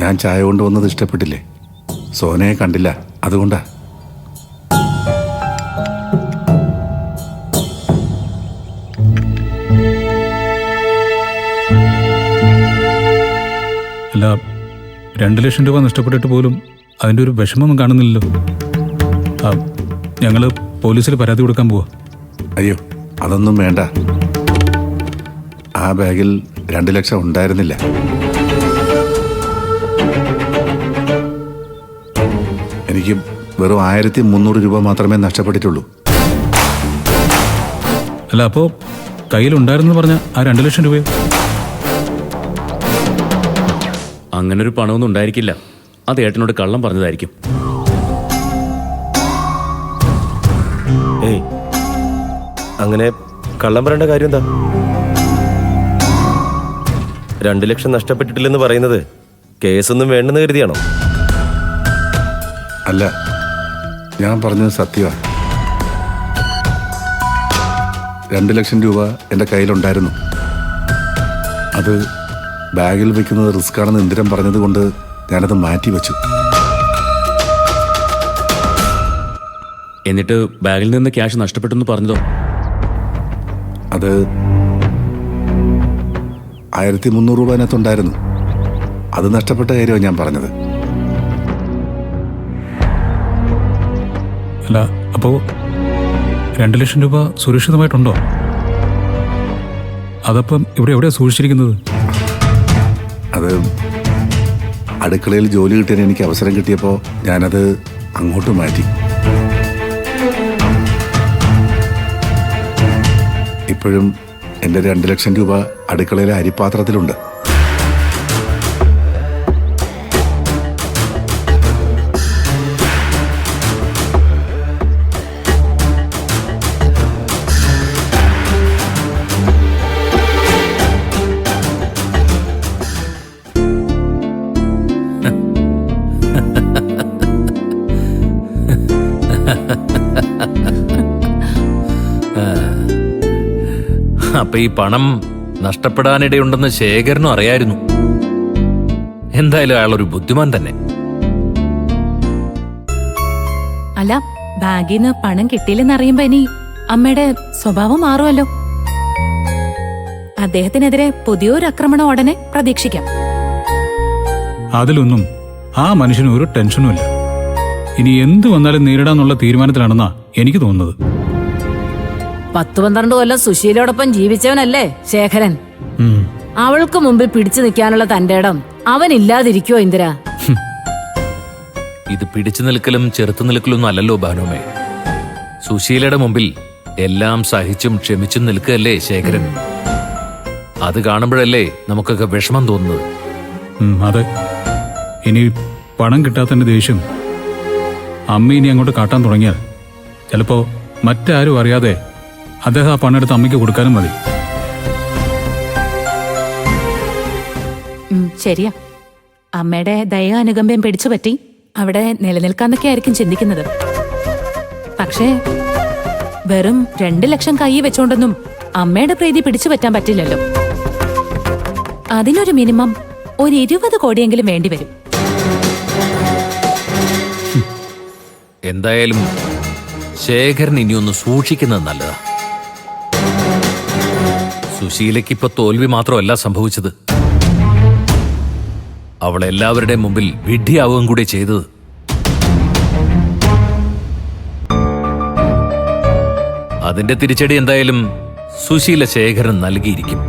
ഞാൻ ചായ കൊണ്ടുവന്നത് ഇഷ്ടപ്പെട്ടില്ലേ? സോനയെ കണ്ടില്ല, അതുകൊണ്ടാ. അല്ല, 2 ലക്ഷം രൂപ നഷ്ടപ്പെട്ടിട്ട് പോലും അതിൻ്റെ ഒരു വിഷമമൊന്നും കാണുന്നില്ലല്ലോ. ഞങ്ങൾ പോലീസിൽ പരാതി കൊടുക്കാൻ പോവാ. അയ്യോ, അതൊന്നും വേണ്ട. ആ ബാഗിൽ 2 ലക്ഷം ഉണ്ടായിരുന്നില്ല. എനിക്ക് വെറും 1300 രൂപ മാത്രമേ നഷ്ടപ്പെട്ടിട്ടുള്ളൂ. അല്ല, അപ്പോൾ കയ്യിലുണ്ടായിരുന്നു പറഞ്ഞ ആ 2 ലക്ഷം രൂപയോ? അങ്ങനൊരു പണമൊന്നും ഉണ്ടായിരിക്കില്ല. അത് ഏട്ടനോട് കള്ളം പറഞ്ഞതായിരിക്കും. ഏയ്, അങ്ങനെ കള്ളം പറയേണ്ട കാര്യം എന്താ? 2 ലക്ഷം നഷ്ടപ്പെട്ടിട്ടില്ലെന്ന് പറയുന്നത് കേസൊന്നും വേണ്ടെന്ന് കരുതിയാണോ? അല്ല, ഞാൻ പറഞ്ഞത് സത്യമാണ്. 2 ലക്ഷം രൂപ എൻ്റെ കയ്യിലുണ്ടായിരുന്നു. അത് ബാഗിൽ വെക്കുന്നത് റിസ്ക് ആണെന്ന് ഇന്ദിരൻ പറഞ്ഞത് കൊണ്ട് ഞാനത് മാറ്റി വെച്ചു. എന്നിട്ട് ബാഗിൽ നിന്ന് ക്യാഷ് നഷ്ടപ്പെട്ടെന്ന് പറഞ്ഞതോ? അത് 1300 രൂപ അതിനകത്തുണ്ടായിരുന്നു. അത് നഷ്ടപ്പെട്ട കാര്യമാണ് ഞാൻ പറഞ്ഞത്. അല്ല, അപ്പോൾ 2 ലക്ഷം രൂപ സുരക്ഷിതമായിട്ടുണ്ടോ? അതപ്പം എവിടെയാണ് സൂക്ഷിച്ചിരിക്കുന്നത്? അത് അടുക്കളയിൽ ജോലി കിട്ടിയാൽ എനിക്ക് അവസരം കിട്ടിയപ്പോൾ ഞാനത് അങ്ങോട്ട് മാറ്റി. ഇപ്പോഴും എൻ്റെ 2 ലക്ഷം രൂപ അടുക്കളയിലെ അരിപ്പാത്രത്തിലുണ്ട്. അപ്പൊ ഈ പണം നഷ്ടപ്പെടാനിടയുണ്ടെന്ന് ശേഖരനും അറിയായിരുന്നു. എന്തായാലും അയാളൊരു ബുദ്ധിമാൻ തന്നെ. അല്ല, ബാഗിൽ നിന്ന് പണം കിട്ടിയില്ലെന്നറിയുമ്പോ ഇനി അമ്മയുടെ സ്വഭാവം മാറുമല്ലോ. അദ്ദേഹത്തിനെതിരെ പുതിയൊരു ആക്രമണം ഉടനെ പ്രതീക്ഷിക്കാം. അതിലൊന്നും ആ മനുഷ്യന് ഒരു ടെൻഷനും ഇല്ല. ഇനി എന്ത് വന്നാലും നേരിടാന്നുള്ള തീരുമാനത്തിലാണെന്നാ എനിക്ക് തോന്നുന്നത്. 10-12 കൊല്ലം സുശീലയോടൊപ്പം ജീവിച്ചവനല്ലേ ശേഖരൻ. അവൾക്ക് മുമ്പിൽ പിടിച്ചു നിൽക്കാനുള്ള തന്റെ ഇടം അവനില്ലാതിരിക്കോ ഇന്ദിര? ഇത് പിടിച്ചു നിൽക്കലും ചെറുത്തു നിൽക്കലൊന്നും അല്ലല്ലോ ഭാനുമേ. സുശീലയുടെ മുമ്പിൽ എല്ലാം സഹിച്ചും ക്ഷമിച്ചും നിൽക്കുകയല്ലേ ശേഖരൻ. അത് കാണുമ്പോഴല്ലേ നമുക്കൊക്കെ വിഷമം തോന്നുന്നത്. അതെ, ഇനി പണം കിട്ടാത്തതിന്റെ ദേഷ്യം അമ്മ ഇനി അങ്ങോട്ട് കാട്ടാൻ തുടങ്ങിയാൽ ചിലപ്പോ മറ്റാരും അറിയാതെ അദ്ദേഹം ആ പണം എടുത്ത് അമ്മയ്ക്ക് കൊടുക്കാനും മതി. ശരിയാ, അമ്മയുടെ ദയ അനുകമ്പയും പിടിച്ചു പറ്റി അവിടെ നിലനിൽക്കാന്നൊക്കെ ആയിരിക്കും ചിന്തിക്കുന്നത്. പക്ഷേ വെറും 2 ലക്ഷം കൈ വെച്ചോണ്ടൊന്നും അമ്മയുടെ പ്രീതി പിടിച്ചു പറ്റാൻ പറ്റില്ലല്ലോ. അതിനൊരു മിനിമം ഒരു 20 കോടിയെങ്കിലും വേണ്ടിവരും. എന്തായാലും ശേഖരൻ ഇനിയൊന്ന് സൂക്ഷിക്കുന്നത് നല്ലതാ. സുശീലയ്ക്ക് ഇപ്പൊ തോൽവി മാത്രമല്ല സംഭവിച്ചത്, അവൾ എല്ലാവരുടെയും മുമ്പിൽ വിഡ്ഢിയാവുകയും കൂടി ചെയ്തത്. അതിന്റെ തിരിച്ചടി എന്തായാലും സുശീല ശേഖരൻ നൽകിയിരിക്കും.